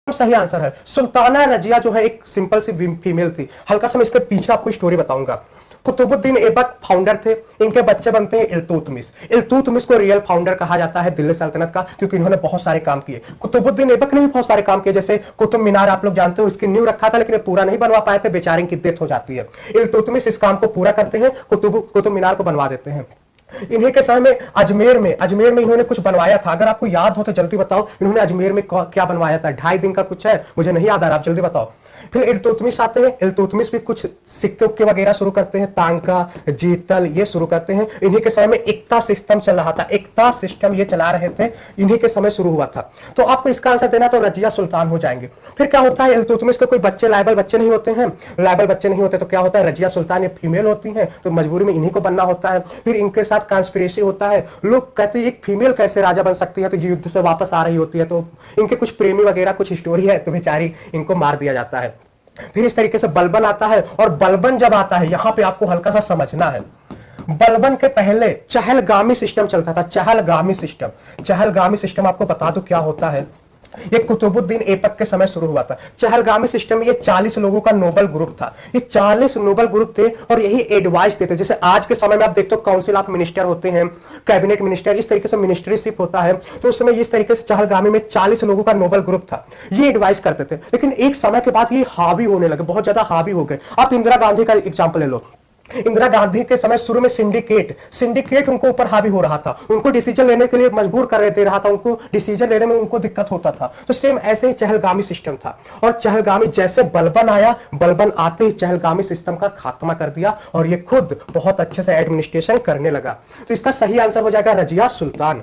सही आंसर है। सुल्ताना रजिया जो है एक सिंपल सी फीमेल थी। हल्का सा मैं इसके पीछे आपको स्टोरी बताऊंगा। कुतुबुद्दीन ऐबक फाउंडर थे, इनके बच्चे बनते हैं इल्तुतमिश। इल्तुतमिश को रियल फाउंडर कहा जाता है दिल्ली सल्तनत का, क्योंकि इन्होंने बहुत सारे काम किए। कुतुबुद्दीन ऐबक ने भी बहुत सारे काम किए, जैसे कुतुब मीनार आप लोग जानते हो, इसकी नींव रखा था लेकिन ये पूरा नहीं बनवा पाए थे, बेचारे की डेथ हो जाती है। इल्तुतमिश इस काम को पूरा करते हैं, कुतुब मीनार को बनवा देते हैं। इन्हीं के समय में अजमेर में इन्होंने कुछ बनवाया था। अगर आपको याद हो तो जल्दी बताओ, इन्होंने अजमेर में क्या बनवाया था? 2.5 दिन का कुछ है, मुझे नहीं याद आ रहा, आप जल्दी बताओ। फिर इल्तुतमिश आते हैं। इल्तुतमिश भी कुछ सिक्के उक्के वगैरह शुरू करते हैं, तांका, जीतल ये शुरू करते हैं। इन्हीं के समय में एकता सिस्टम चल रहा था, एकता सिस्टम ये चला रहे थे, इन्हीं के समय शुरू हुआ था। तो आपको इसका आंसर देना तो रजिया सुल्तान हो जाएंगे। फिर क्या होता है, इल्तुतमिश के कोई बच्चे लायबल बच्चे नहीं होते हैं, लायबल बच्चे नहीं होते तो क्या होता है, रजिया सुल्तान ये फीमेल होती है तो मजबूरी में इन्हीं को बनना होता है। फिर इनके साथ कॉन्स्पिरेसी होता है, लोग कहते हैं एक फीमेल कैसे राजा बन सकती है, तो युद्ध से वापस आ रही होती है तो इनके कुछ प्रेमी वगैरह कुछ स्टोरी है तो बेचारी इनको मार दिया जाता है। फिर इस तरीके से बलबन आता है, और बलबन जब आता है यहां पे आपको हल्का सा समझना है। बलबन के पहले चहलगामी सिस्टम चलता था, चहलगामी सिस्टम आपको बता दो क्या होता है। ये कुतुबुद्दीन ऐबक के समय शुरू हुआ था। चहलगामी सिस्टम ये 40 लोगों का नोबल ग्रुप था। ये 40 नोबल ग्रुप थे और यही एडवाइस देते, जैसे आज के समय में आप देखते हो काउंसिल ऑफ मिनिस्टर होते हैं, कैबिनेट मिनिस्टर, इस तरीके से मिनिस्ट्रीशिप होता है। तो उस समय इस तरीके से चहलगामी में 40 लोगों का नोबल ग्रुप था, ये एडवाइस करते थे। लेकिन एक समय के बाद ये हावी होने लगे, बहुत ज्यादा हावी हो गए। आप इंदिरा गांधी का एग्जाम्पल ले लो। इंदिरा गांधी के समय शुरू में सिंडिकेट उनको ऊपर हावी हो रहा था, उनको डिसीजन लेने के लिए मजबूर कर दे रहा था, उनको डिसीजन लेने में उनको दिक्कत होता था। तो सेम ऐसे ही चहलगामी सिस्टम था, और चहलगामी जैसे बलबन आया, बलबन आते ही चहलगामी सिस्टम का खात्मा कर दिया और ये खुद बहुत अच्छे से एडमिनिस्ट्रेशन करने लगा। तो इसका सही आंसर हो जाएगा रजिया सुल्तान।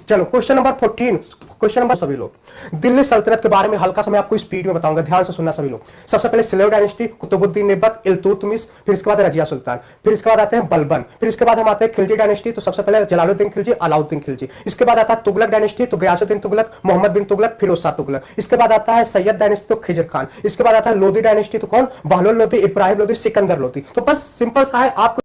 चलो क्वेश्चन नंबर 14, क्वेश्चन नंबर सभी लोग दिल्ली सल्तनत के बारे में हल्का सा मैं आपको स्पीड में बताऊंगा, ध्यान से सुनना सभी लोग। सबसे पहले सिलेव डायनेस्टी, कुतुबुद्दीन ऐबक, इल्तुतमिश, फिर इसके बाद रजिया सुल्तान, फिर इसके बाद आते हैं बलबन, फिर इसके बाद हम आते हैं खिलजी डायनेस्टी। तो सबसे पहले जलालुद्दीन खिलजी, अलाउद्दीन खिलजी। इसके बाद आता है तुगलक डायनेस्टी, तो गयासुद्दीन तुगलक, मोहम्मद बिन तुगलक, फिरोज शाह तुगलक। इसके बाद आता है सैयद डायनेस्टी, तो खिजर खान। इसके बाद आता है लोधी डायनेस्टी, तो कौन, बहलोल लोधी, इब्राहिम लोधी, सिकंदर लोधी। तो बस सिंपल सा है, आपको